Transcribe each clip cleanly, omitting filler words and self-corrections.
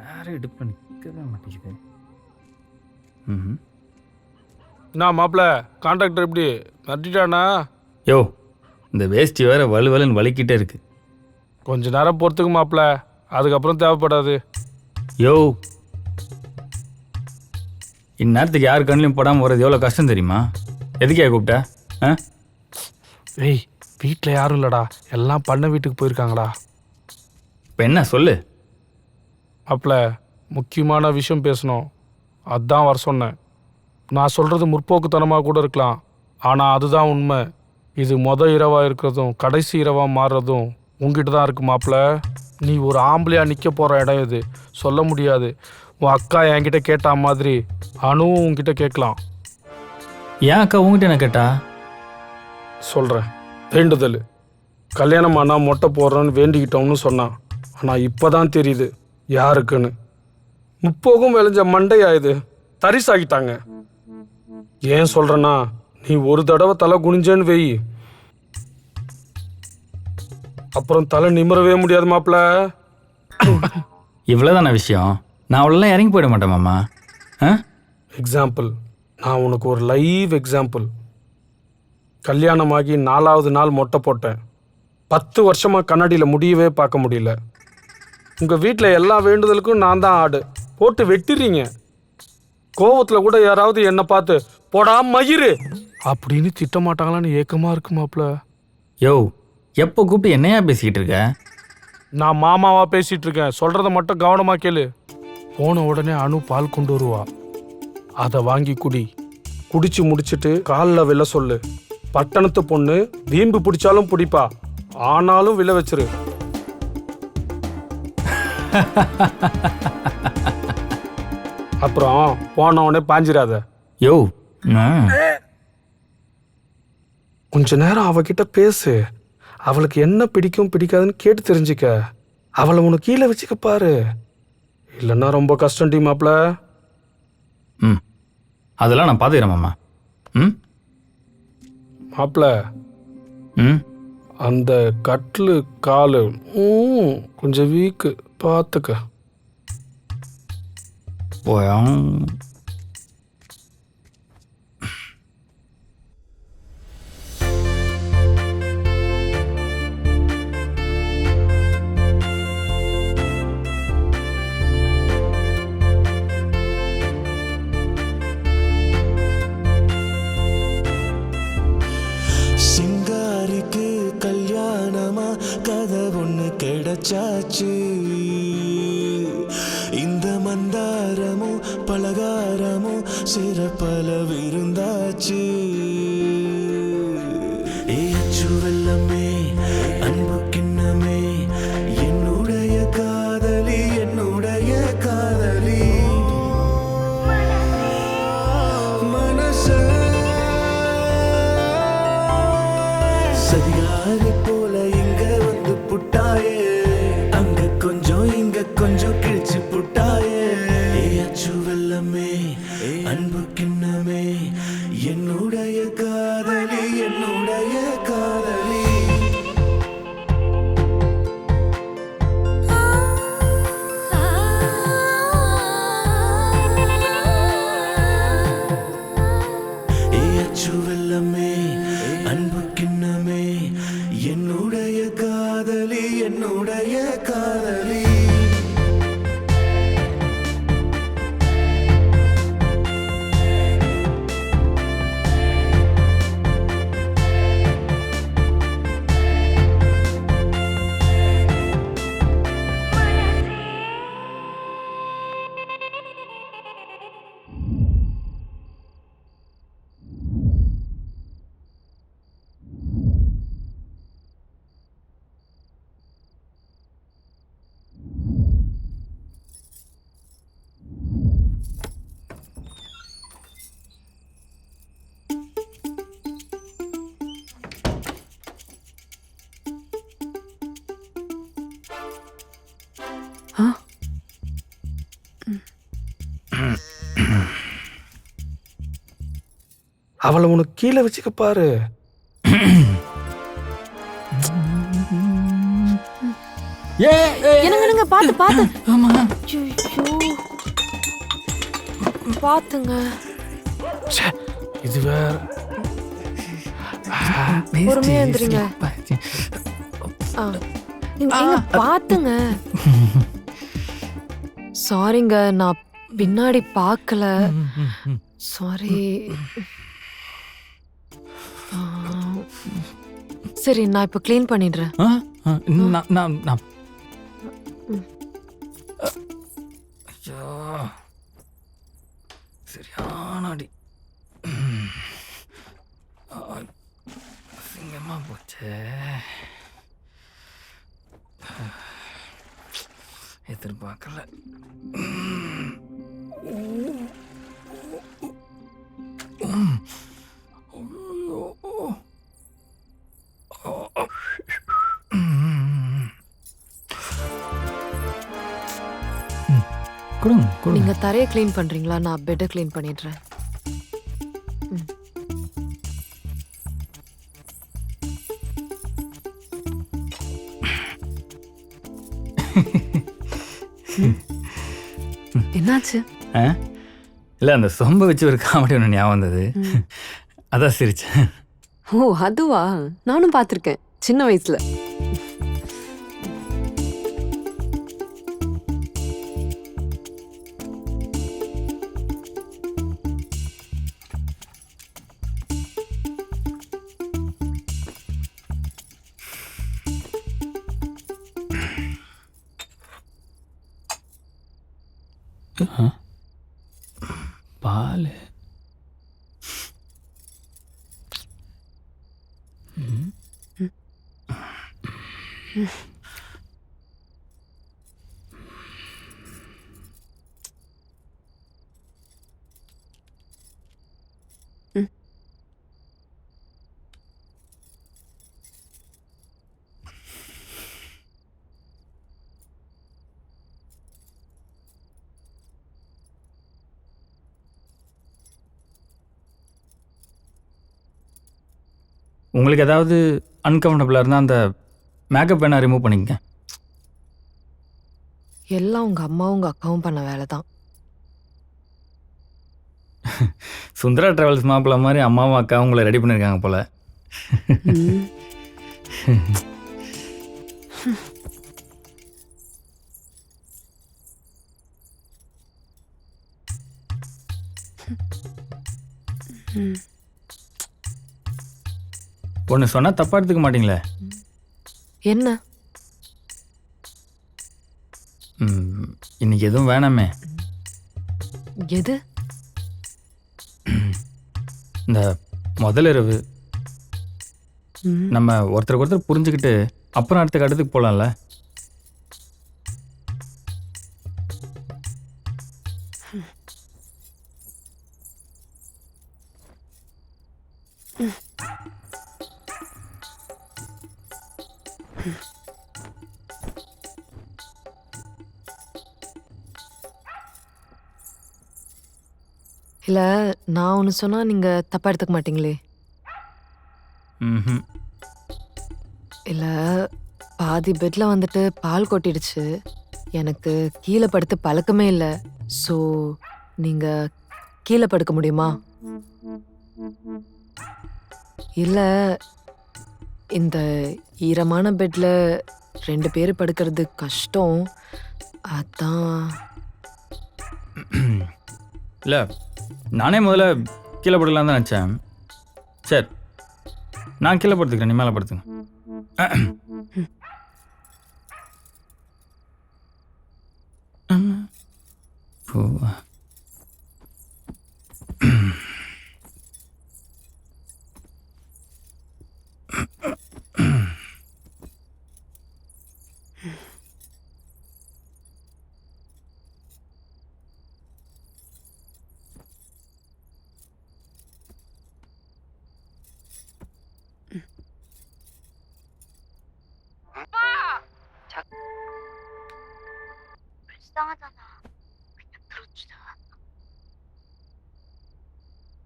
யாரும் இடுப்பு நிற்கவே மாட்டேங்குது. நான் மாப்பிள்ள கான்ட்ராக்டர் எப்படி நட்டிட்டானா? யோ, இந்த வேஷ்டி வேற வலுவலுன்னு வலிக்கிட்டே இருக்கு. கொஞ்ச நேரம் பொறுத்துக்கு மாப்பிள்ள, அதுக்கப்புறம் தேவைப்படாது. யோ, இந்நேரத்துக்கு யார் கண்ணிலையும் போடாமல் வர்றது எவ்வளோ கஷ்டம் தெரியுமா? எதுக்கே கூப்பிட்ட? ஆ, ஏய் வீட்டில் யாரும் இல்லைடா, எல்லாம் பண்ண வீட்டுக்கு போயிருக்காங்கடா. இப்போ என்ன சொல்லு? மாப்பிள்ள முக்கியமான விஷயம் பேசணும், அதான் வர சொன்னேன். நான் சொல்கிறது முற்போக்குத்தனமாக கூட இருக்கலாம், ஆனால் அதுதான் உண்மை. இது இரவாக இருக்கிறதும் கடைசி இரவாக மாறுறதும் உங்ககிட்ட தான் இருக்குது மாப்பிள்ள. நீ ஒரு ஆம்பளையாக நிற்க போகிற இடம் இது, சொல்ல முடியாது. உன் அக்கா என்கிட்ட கேட்டா மாதிரி அணுவும் உங்ககிட்ட கேட்கலாம். ஏன் அக்கா உங்ககிட்ட என்ன கேட்டா? சொல்கிறேன். வேண்டுதல், கல்யாணம் ஆனால் மொட்டை போடுறோன்னு வேண்டிக்கிட்டோம்னு சொன்னான். ஆனால் இப்போ தான் தெரியுது யாருக்குன்னு. முப்போகும் விளைஞ்ச மண்டையா இது தரிசாகிட்டாங்க. ஏன் சொல்கிறேன்னா, நீ ஒரு தடவை தலை குனிஞ்சேன்னு வெயி, அப்புறம் தலை நிமிரவே முடியாது மாப்பிள்ள. இவ்வளோதான விஷயம்? நான் அவ்வளோலாம் இறங்கி போயிட மாட்டேன் மாமா. ஆ, எக்ஸாம்பிள், நான் உனக்கு ஒரு லைவ் எக்ஸாம்பிள். கல்யாணமாகி 4வது நாள் மொட்டை போட்டேன். 10 வருஷமாக கண்ணாடியில் முடியவே பார்க்க முடியல. உங்கள் வீட்டில் எல்லா வேண்டுதலுக்கும் நான் தான் ஆடு போட்டு வெட்டிடுறீங்க. கோவத்தில் கூட யாராவது என்னை பார்த்து போடா மயிறு அப்படின்னு திட்ட மாட்டாங்களான்னு ஏக்கமாக இருக்கு மாப்பிள்ள. யோ, எப்போ கூப்பிட்டு என்னையா பேசிக்கிட்டு இருக்க? நான் மாமாவா பேசிகிட்டு இருக்கேன், சொல்கிறத மட்டும் கவனமாக கேளு. போன உடனே அணு பால் கொண்டு வருவா, அதை வாங்கி குடி. குடிச்சு முடிச்சிட்டு காலில் விழ சொல்லு. பட்டணத்து பொண்ணு வீம்பு பிடிச்சாலும் பிடிப்பா, ஆனாலும் விழ வச்சிரு. அப்புறம் போன உடனே பாஞ்சிராத. யோ, கொஞ்ச நேரம் அவகிட்ட பேசு. அவளுக்கு என்ன பிடிக்கும் பிடிக்காதுன்னு கேட்டு தெரிஞ்சுக்க. அவளை உனக்கு கீழே வச்சுக்க பாரு, இல்லைன்னா ரொம்ப கஷ்டம் டி மாப்பிள்ள. ம், அதெல்லாம் நான் பார்த்துக்கிறேன் மாமா. ம் மாப்பிள்ள, ம் அந்த கட்லு காலு கொஞ்சம் வீக்கு, பார்த்துக்க. போயா. சிங்காரிக்கு கல்யாணமா கதை ஒண்ணு கிடைச்சாச்சு. இந்த மந்தாரமும் பலகாரமும் சிறப்பல விருந்தாச்சு. ஏச்சு வெள்ளமே அன்பு கிண்ணமே, என்னுடைய காதலி என்னுடைய காதலி. சதிகாரி போல இங்க வந்து புட்டாயே, அங்க கொஞ்சம் இங்க கொஞ்சம் கிழிச்சு புட்டாயே. ஏச்சு வெள்ளமே அன்பு கிண்ணமே, என்னுடைய காதலி என்னுடைய காதலி. ஏச்சு வெள்ளமே அன்பு கிண்ணமே, என்னுடைய காதலி என்னுடைய காதலி. அவளை உனக்கு கீழே வச்சுக்க பாரு. என்னங்க பாத்து பாத்து. ஐயோ பாத்துங்க. ச்சே, இது வேற. பொறுமையா எந்திரிங்க. நீங்க பாத்துங்க. சாரிங்க, நான் பின்னாடி பார்க்கல. சாரி. சரி, நான் இப்ப க்ளீன் பண்ணிடுறேன். ஐயோ, சரியான அடி. அசிங்கமா போச்சே. எதிர்பார்க்கல. கொடுங்க கொடுங்க. நீங்க தரையை க்ளீன் பண்றீங்களா? நான் பெட்டை க்ளீன் பண்ணிடுறேன். என்னாச்சு? இல்லை, அந்த சொம்பை வச்சு ஒரு காமெடி ஒன்று ஞாபகம் வந்தது. அதான் சிரிச்சேன். ஓ அதுவா? நானும் பார்த்துருக்கேன் சின்ன வயசுல. பால். உங்களுக்கு ஏதாவது அன்கம்ஃபர்டபுளாக இருந்தால் அந்த மேக்கப் வேணா ரிமூவ் பண்ணிக்கங்க. எல்லாம் உங்க அம்மாவும் உங்க அக்காவும் பண்ண வேலை தான். சுந்தரா டிராவல்ஸ் மாப்பிள்ள மாதிரி அம்மாவும் அக்காவும் உங்களை ரெடி பண்ணியிருக்காங்க போல. ஒன்று சொன்னால் தப்பாக எடுத்துக்க மாட்டீங்களே? என்ன? இன்னைக்கு எதுவும் வேணாமே. எது? இந்த முதல் இரவு நம்ம ஒருத்தருக்கு ஒருத்தர் புரிஞ்சுக்கிட்டு அப்புறம் அடுத்த கட்டத்துக்கு போகலாம்ல. இல்ல, நான் ஒன்று சொன்னா நீங்க தப்பா எடுத்துக்க மாட்டீங்களே? இல்ல, பாதி பெட்ல வந்துட்டு பால் கொட்டிடுச்சு. எனக்கு கீழே படுத்து பழக்கமே இல்லை. ஸோ நீங்க கீழே படுக்க முடியுமா? இல்ல, இந்த ஈரமான பெட்ல 2 பேர் படுக்கிறது கஷ்டம். அதான். இல்லை, நானே முதல்ல கீழே படுக்கலாம் தான் நினச்சேன். சரி, நான் கீழே படுத்துக்கிறேன், நீ மேலே படுத்துங்க. பூவா. 불쌍하잖아. 그냥 그렇지도 않아.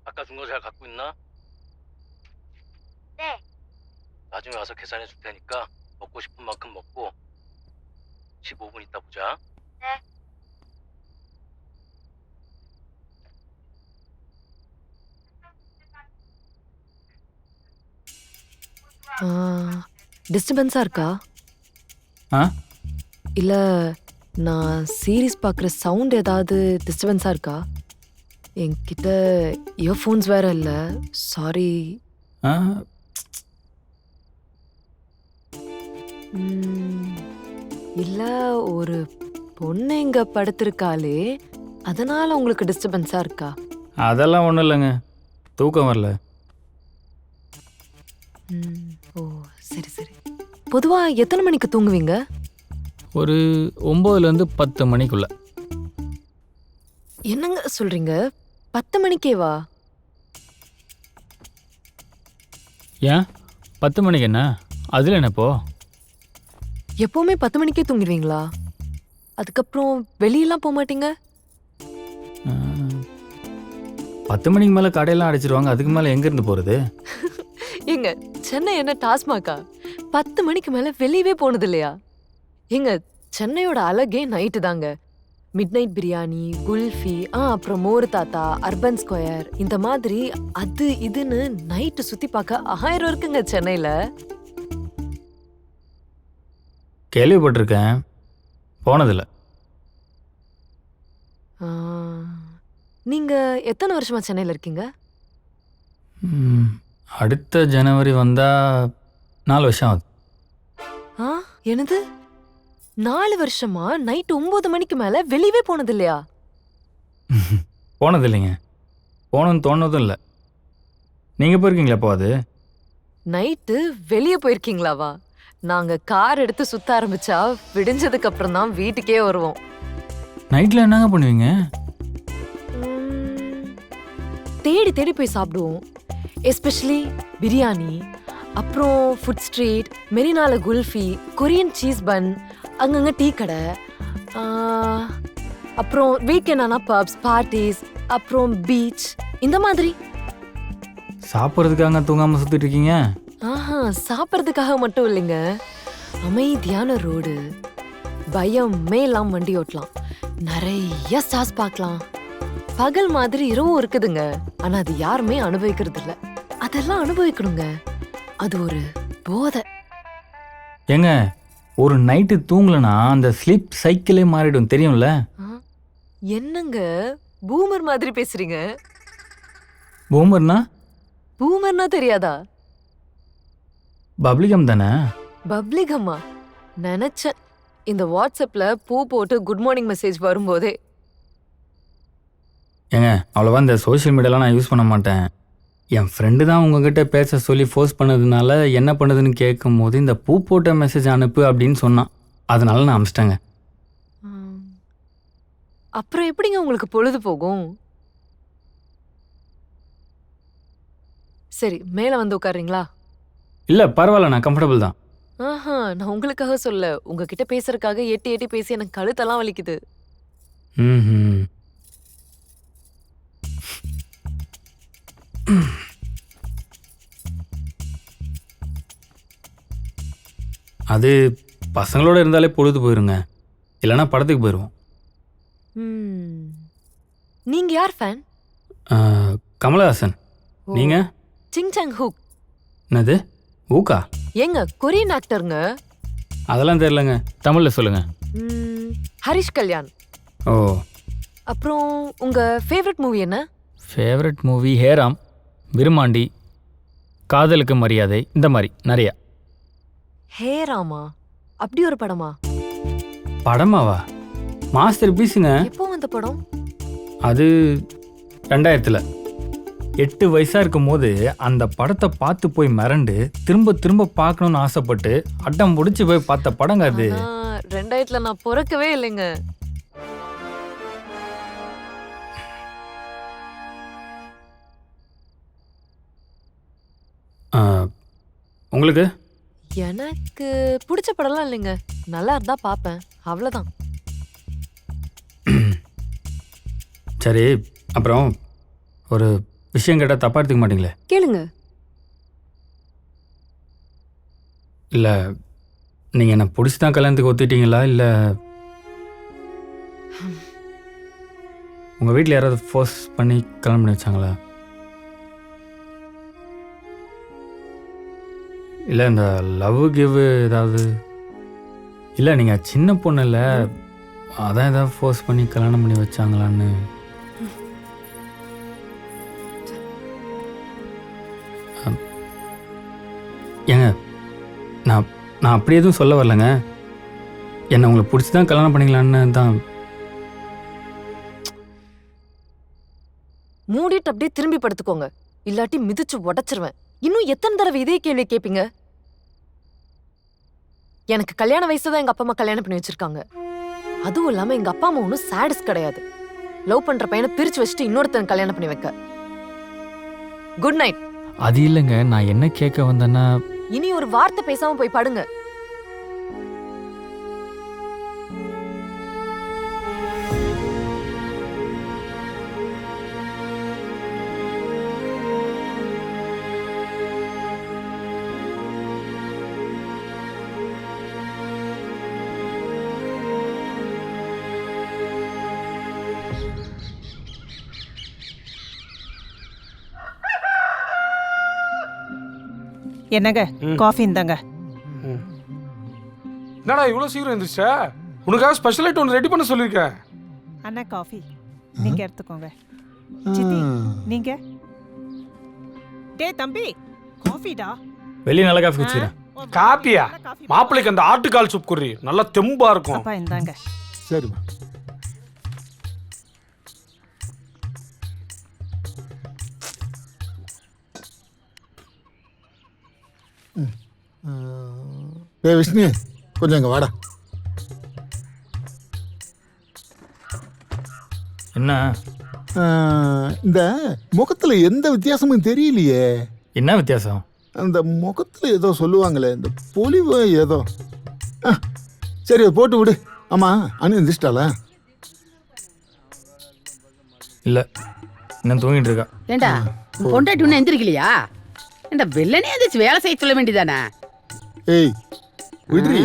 아까 준 거 잘 갖고 있나? 네. 나중에 와서 계산해 줄 테니까 먹고 싶은 만큼 먹고 15분 있다 보자. 네. டிஸ்டர்பன்ஸாக இருக்கா? ஆ இல்லை நான் சீரீஸ் பார்க்குற சவுண்ட் ஏதாவது டிஸ்டர்பன்ஸாக இருக்கா? என்கிட்ட இயர்ஃபோன்ஸ் வேற இல்லை. சாரி. ஆ இல்லை ஒரு பொண்ணு இங்கே படுத்திருக்காளே, அதனால் உங்களுக்கு டிஸ்டர்பன்ஸாக இருக்கா? அதெல்லாம் ஒன்றும் இல்லைங்க, தூக்கம் வரல. ஓ சரி சரி. பொதுவாக எத்தனை மணிக்கு தூங்குவீங்க? ஒரு 9லேருந்து 10 மணிக்குள்ள. என்னங்க சொல்கிறீங்க? 10 மணிக்கேவா? ஏன் 10 மணிக்கு என்ன? அதில் என்னப்போ? எப்போவுமே 10 மணிக்கே தூங்கிடுவீங்களா? அதுக்கப்புறம் வெளியெல்லாம் போக மாட்டீங்க? 10 மணிக்கு மேலே கடையெல்லாம் அடைச்சிருவாங்க, அதுக்கு மேலே எங்கேருந்து போகிறது? ஏங்க சென்னை என்ன டாஸ்மாகா? 10 மணிக்கு மேலே வெளியவே போனது இல்லையா? ஏங்க சென்னையோட அழகே நைட்டு தாங்க. மிட் நைட் பிரியாணி, குல்ஃபி, அப்புறம் மோர் தாத்தா, அர்பன் ஸ்கொயர், இந்த மாதிரி அது இதுன்னு நைட்டு சுற்றி பார்க்க 1000 இருக்குங்க சென்னையில். கேள்விப்பட்டிருக்கேன், போனதில்லை. நீங்கள் எத்தனை வருஷமா சென்னையில் இருக்கீங்க? அடுத்த ஜனவரி வந்தால் 4 வருஷம் ஆகுது. என்னது 4 வருஷமா நைட்டு 9 மணிக்கு மேலே வெளியவே போனது இல்லையா? போனது இல்லைங்க, போகணுன்னு தோணுதும் இல்லை. நீங்கள் போயிருக்கீங்களா அப்போ? அது நைட்டு வெளியே போயிருக்கீங்களாவா? நாங்கள் கார் எடுத்து சுத்த ஆரம்பிச்சா விடிஞ்சதுக்கு அப்புறம் தான் வீட்டுக்கே வருவோம். நைட்டில் என்னங்க பண்ணுவீங்க? தேடி தேடி போய் சாப்பிடுவோம். எஸ்பெஷலி பிரியாணி, அப்புறம் ஃபுட் ஸ்ட்ரீட், மெரினால குல்ஃபி, கொரியன் சீஸ் பன், அங்கங்கே டீ கடை, அப்புறம் வீக்கெண்ட் ஆனால் பப்ஸ், பார்ட்டிஸ், அப்புறம் பீச், இந்த மாதிரி. சாப்பிட்றதுக்காக தூங்காமல் சுற்றிட்டு இருக்கீங்க? சாப்பிட்றதுக்காக மட்டும் இல்லைங்க. அமைதியான ரோடு, பயமே இல்லாம வண்டி ஓட்டலாம், நிறைய ஸ்டார்ஸ் பார்க்கலாம். பகல் மாதிரி இரவும் இருக்குதுங்க, ஆனா அது யாருமே அனுபவிக்கிறது இல்ல. அதெல்லாம் அனுபவிக்கணுங்க, அது ஒரு போதை. ஏங்க ஒரு நைட்டு தூங்கலனா அந்த ஸ்லீப் சைக்கிளே மாறிடும், தெரியும்ல? என்னங்க பூமர் மாதிரி பேசுறீங்க? பூமர்னா? பூமர்னா தெரியாதா? பப்ளிகம் தானே? பப்ளிகமா? நினைச்சேன் இந்த வாட்ஸ்அப்ல பூ போட்டு குட் மார்னிங் மெசேஜ் வரும்போதே. ஏங்க அவ்வளோவா இந்த சோஷியல் மீடியாலாம் நான் யூஸ் பண்ண மாட்டேன். என் ஃப்ரெண்டு தான் உங்ககிட்ட பேச சொல்லி ஃபோர்ஸ் பண்ணதுனால என்ன பண்ணுதுன்னு கேட்கும் போது இந்த பூ போட்ட மெசேஜ் அனுப்பு அப்படின்னு சொன்னான், அதனால நான் அனுப்பிச்சிட்டேங்க. அப்புறம் எப்படிங்க உங்களுக்கு பொழுது போகும்? சரி மேலே வந்து உட்காருறீங்களா? இல்லை பரவாயில்ல, நான் கம்ஃபர்டபுள் தான். நான் உங்களுக்காக சொல்ல, உங்ககிட்ட பேசுறதுக்காக எட்டி எட்டி பேசி எனக்கு கழுத்தெல்லாம் வலிக்குது. ம் அது பசங்களோட இருந்தாலே பொழுது போயிருங்க, இல்லைன்னா படத்துக்கு போயிடுவோம். நீங்க யார் ஃபேன்? கமலஹாசன். நீங்க? சிங் சாங் ஹூக். என்னது ஊக்கா? ஏங்க கொரியன் ஆக்டருங்க. அதெல்லாம் தெரியலங்க, தமிழில் சொல்லுங்க. ஹரிஷ் கல்யாண். ஓ. அப்புறம் உங்க ஃபேவரட் மூவி என்ன? ஃபேவரட் மூவி ஹேராம், விருமாண்டி, காதலுக்கு மரியாதை, இந்த மாதிரி நிறையா. ஹேராமா? அப்படி ஒரு படமா? படமாவா? மாஸ்டர் பீஸுங்க. எப்போ வந்த படம்? அது 2000. 8 வயசாக இருக்கும் போது அந்த படத்தை பார்த்து போய் மிரண்டு திரும்ப திரும்ப பார்க்கணுன்னு ஆசைப்பட்டு அட்டம் பிடிச்சி போய் பார்த்த படங்க அது. 2000 நான் பிறக்கவே இல்லைங்க. உங்களுக்கு? எனக்கு பிடிச்ச படம்லாம் இல்லைங்க, நல்லா இருந்தா பார்ப்பேன், அவ்வளோதான். சரி, அப்புறம் ஒரு விஷயம் கேட்டால் தப்பாக எடுத்துக்க மாட்டீங்களே? கேளுங்க. இல்லை நீங்கள் என்னை பிடிச்சி தான் கல்யாணத்துக்கு ஒத்துட்டீங்களா, இல்லை உங்கள் வீட்டில் யாராவது ஃபோர்ஸ் பண்ணி கல்யாணம் பண்ணி வச்சாங்களா? இல்லை இந்த லவ் கிவ் ஏதாவது இல்லை நீங்கள் சின்ன பொண்ணு இல்லை அதான் ஏதாவது ஃபோர்ஸ் பண்ணி கல்யாணம் பண்ணி வச்சாங்களான்னு. ஏங்க நான் நான் அப்படி எதுவும் சொல்ல வரலங்க. என்னை உங்களுக்கு பிடிச்சி தான் கல்யாணம் பண்ணிக்கலான்னு தான். மூடிட்டு அப்படியே திரும்பி படுத்துக்கோங்க, இல்லாட்டி மிதிச்சு உடைச்சிருவேன். இன்னும் எத்தனை தடவை இதே கேள்வி கேட்பீங்க? எனக்கு கல்யாண வயசுல தான் எங்க அப்பா அம்மா கல்யாணம் பண்ணி வச்சிருக்காங்க. அதுவும் இல்லாம எங்க அப்பா அம்மா ஒன்றும் சாடிஸ் கிடையாது. லவ் பண்ற பையனை பிரிச்சு வச்சுட்டு இன்னொருத்தன் கல்யாணம் பண்ணி வைக்க. Good night. அது இல்லைங்க, நான் என்ன கேட்க வந்தேன்னா, இனி ஒரு வார்த்தை பேசாம போய் படுங்க. என்னங்க காஃபி இந்தாங்க. என்னடா இவ்வளோ சீக்கிரம் இருந்துச்சா? உனக்காக ஸ்பெஷல் ஐட்டம் ஒன்று ரெடி பண்ண சொல்லியிருக்கேன். அண்ணா காஃபி நீங்க எடுத்துக்கோங்க. சித்தி நீங்க. டேய் தம்பி காஃபிடா. வெளியே நல்ல காஃபி குடிச்சிக்கிறேன். காப்பியா? மாப்பிள்ளைக்கு அந்த ஆட்டுக்கால் சூப் குறி நல்லா தெம்பா இருக்கும். அப்பா இந்தாங்க. சரிம்மா. விஷ்ணு கொஞ்சம் இங்கே வாடா. என்ன இந்த முகத்தில் எந்த வித்தியாசமும் தெரியலையே. என்ன வித்தியாசம்? அந்த முகத்தில் ஏதோ சொல்லுவாங்களே, இந்த பொலிவு ஏதோ. சரி அதை போட்டு விடு. ஆமாம் அனு எந்திரிச்சிட்டாளா? இல்லை, இன்னும் தூங்கிட்டு இருக்கா. ஏண்டா பொண்டாட்டி ஒன்றும் எந்திரிக்கலையா? ஏண்டா வெள்ளனே எந்திரிச்சு வேலை செய்ய சொல்ல வேண்டியதானே? ஏய் விட்ரி,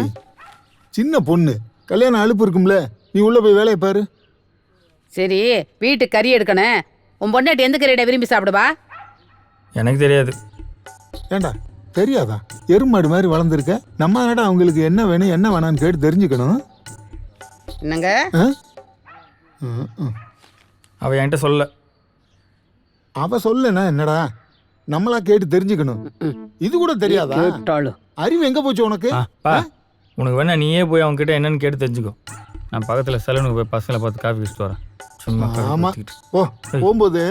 சின்ன பொண்ணு, கல்யாணம் அலுப்பு இருக்கும்ல, நீ உள்ள போய் வேலையை பாரு. சரி வீட்டுக்கு கறி எடுக்கணும். உன் பொண்டாட்டி எந்த கறியிட விரும்பி சாப்பிடுவா? எனக்கு தெரியாது. ஏண்டா தெரியாதா? எருமாடு மாதிரி வளர்ந்துருக்க. நம்ம என்னடா அவங்களுக்கு என்ன வேணும் என்ன வேணான்னு கேட்டு தெரிஞ்சுக்கணும். என்னங்க? அவ என்கிட்ட சொல்ல. அவ சொல்லனா என்னடா, நம்மளா கேட்டு தெரிஞ்சுக்கணும். இது கூட தெரியாதா? கேட்டாலும் அறிவு எங்க போச்சு உனக்கு? உனக்கு வேணா நீயே போய் அவங்க கிட்ட என்னன்னு கேட்டு தெரிஞ்சுக்கோ. நான் பக்கத்துல சலூனுக்கு போய் பசங்களை பார்த்து காஃபி குடிச்சிட்டு வரேன். சும்மா ஆமா ஓ, போகும்போது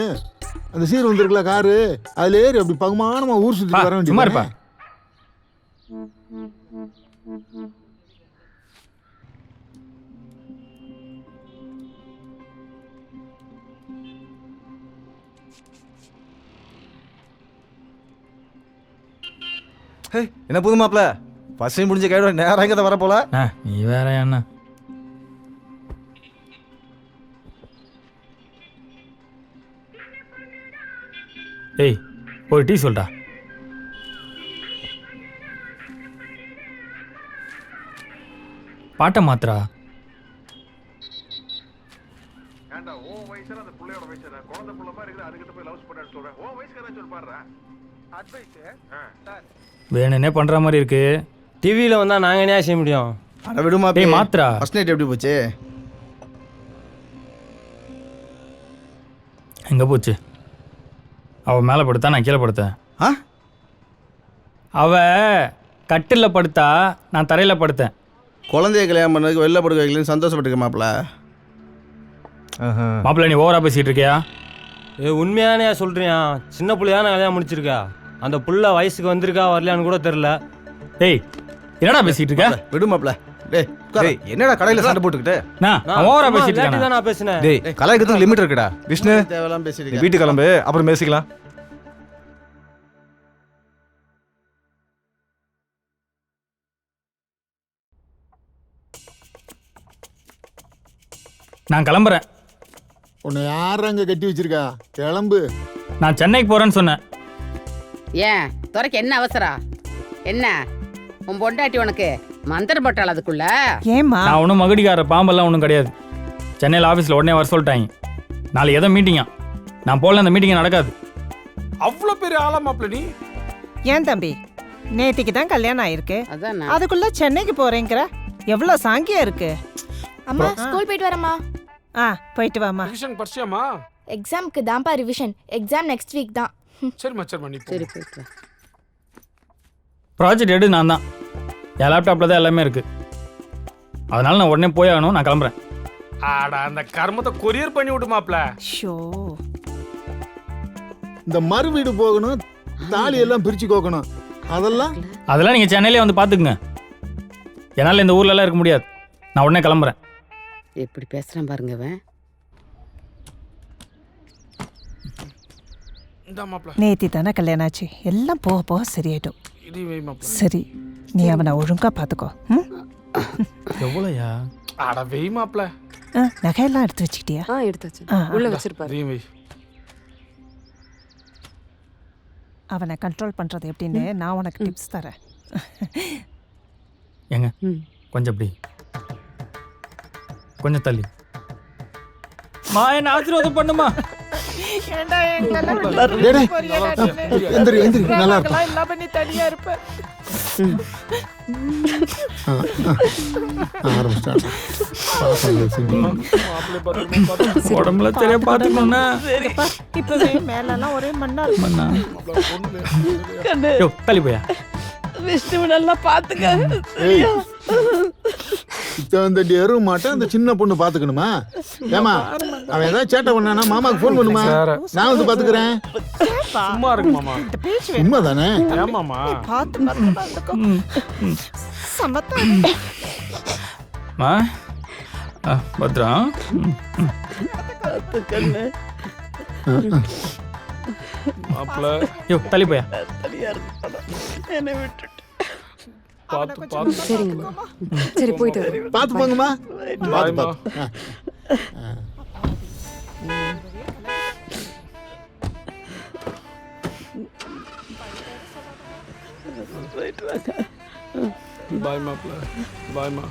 அந்த சீர் வந்துருக்குல காரு, அதுல ஏறி அப்படி பகுமானமா ஊர் சுத்தி வர வேண்டிய. சும்மா இருப்பா. என்ன புது மாப்பிள பசங்க முடிஞ்ச கையோட நேரம் இங்கே வர போல. நீ வேற என்ன? ஏய் போய் டீ சொல்டா. பாட்டை மாத்திரா. வேணுனே பண்ற மாதிரி இருக்கு. டிவியில் வந்தால் நாங்கள் என்ன செய்ய முடியும்? அட விடுமா. டேய் மாத்திரா. ஃபர்ஸ்ட் நைட் எப்படி போச்சு? எங்கே போச்சு? அவள் மேலே படுத்தா, நான் கீழே படுத்தேன். அவ கட்டில் படுத்தா, நான் தரையில் படுத்தேன். குழந்தைய கல்யாணம் பண்ணதுக்கு வெளில படுக்க வைக்கலன்னு சந்தோஷப்பட்டுக்க மாப்பிள. மாப்பிள்ள நீ ஓவரா பேசிட்டு இருக்கியா? உண்மையானே சொல்றியா? சின்ன புள்ளையான கல்யாணம் முடிச்சிருக்கா. அந்த புள்ள வயசுக்கு வந்திருக்கா வரலையான்னு கூட தெரியல. ஏய் என்னடா பேசிட்டு இருக்க? விடு மாப்பிள. டேய் என்னடா கடையில் சண்டை போட்டுக்கிட்டு? நான் ஓவரா பேசிட்டு இருக்கேன். நான் பேசினேன். டேய் கலாய்க்கிறதுக்கு லிமிட் இருக்குடா. விஷ்ணு தேவலாம் பேசிட்டு வீட்டு கிளம்பு, அப்புறம் பேசிக்கலாம். நான் கிளம்புறேன். உன்னை யார் அங்கே கட்டி வச்சிருக்கா? கிளம்பு. நான் சென்னைக்கு போறேன்னு சொன்னேன். ஏன் துறைக்கு என்ன அவசரம்? என்ன உன் பொண்டாட்டி உனக்கு மந்திரம் போட்டாள் அதுக்குள்ள? ஏம்மா? நான் ஒன்றும் மகுடிக்கார பாம்பெல்லாம் ஒன்றும் கிடையாது. சென்னையில் ஆஃபீஸில் உடனே வர சொல்லிட்டாங்க. நாளைக்கு ஏதோ மீட்டிங்கா, நான் போகல. அந்த மீட்டிங் நடக்காது. அவ்வளோ பெரிய ஆளா மாப்பிள்ள நீ? ஏன் தம்பி நேத்திக்கு தான் கல்யாணம் ஆயிருக்கு, அதான் அதுக்குள்ள சென்னைக்கு போறேங்கிற. எவ்வளவு சாங்கியம் இருக்கு. அம்மா ஸ்கூல் போயிட்டு வரேம்மா. போயிட்டு வாமா. ரிவிஷன் படிச்சியாமா? எக்ஸாம்க்கு தான்ப்பா ரிவிஷன். எக்ஸாம் நெக்ஸ்ட் வீக் தான். சரிம்மா சரிம்மா நீ சரி போயிட்டு வா. ப்ராஜெக்ட் எடு நான் தான். என் லேப்டாப்பில் தான் எல்லாமே இருக்குது. அதனால நான் உடனே போய் ஆகணும். நான் கிளம்புறேன். ஆடா அந்த கர்மத்தை கொரியர் பண்ணி விடு மாப்ள. ஷோ இந்த மறு வீடு போகணும், தாலி எல்லாம் பிரிச்சு கோக்கணும். அதெல்லாம் நீங்கள் சென்னையிலே வந்து பார்த்துக்குங்க. என்னால் இந்த ஊர்லலாம் இருக்க முடியாது. நான் உடனே கிளம்புறேன். எப்படி பேசுறான் பாருங்க அவன். இந்த மாப்ள நேத்தி தானே கல்யாணம் ஆச்சு, எல்லாம் போக போக சரியாயிடும். இது வை மாப்ள. சரி, நீ அவனை ஒழுங்கா பாத்துக்கோ. எவ்வளோயா? ஆடா வெய் மாப்ள. நகையெல்லாம் எடுத்து வச்சுக்கிட்டியா? எடுத்தாச்சு. உள்ள வச்சிருப்பாரு. இதையும் வை. அவனை கண்ட்ரோல் பண்றது எப்படின்னு நான் உனக்கு டிப்ஸ் தரேன். ஏங்க கொஞ்சம் அப்படி கொஞ்சம் தள்ளி மா என்ன ஆசீர்வாதம் பண்ணுமா. நல்லா இருக்கும். இல்லாம நீ தனியா இருப்ப. உடம்புல சரியா பாத்துக்கணும்னா இப்பவே மேலெல்லாம் ஒரே மண்ணா இருக்கு. தள்ளி போயா. விஷ்ணு நல்லா பாத்துக்க. தண்டி எறும் மாட்டேன். அந்த சின்ன பொண்ணு பாத்துக்கணுமா? ஏமா அவன் ஏதாவது சேட்டை பண்ணானா மாமாக்கு ஃபோன் பண்ணுமா? நான் வந்து பாத்துக்கிறேன். சும்மா இருக்கு மாமா. உண்மை தானே? ஏமாமா சமத்தா மா பத்ரா. மாப்ள தள்ளி போயா. என்னை விட்டுட்டு பாத்து பாத்து. சரிங்கம்மா. சரி போயிட்டு வரேன். பாத்து போங்கம்மா. பாய்மா. பாய் மாப்ள. பாய்மா.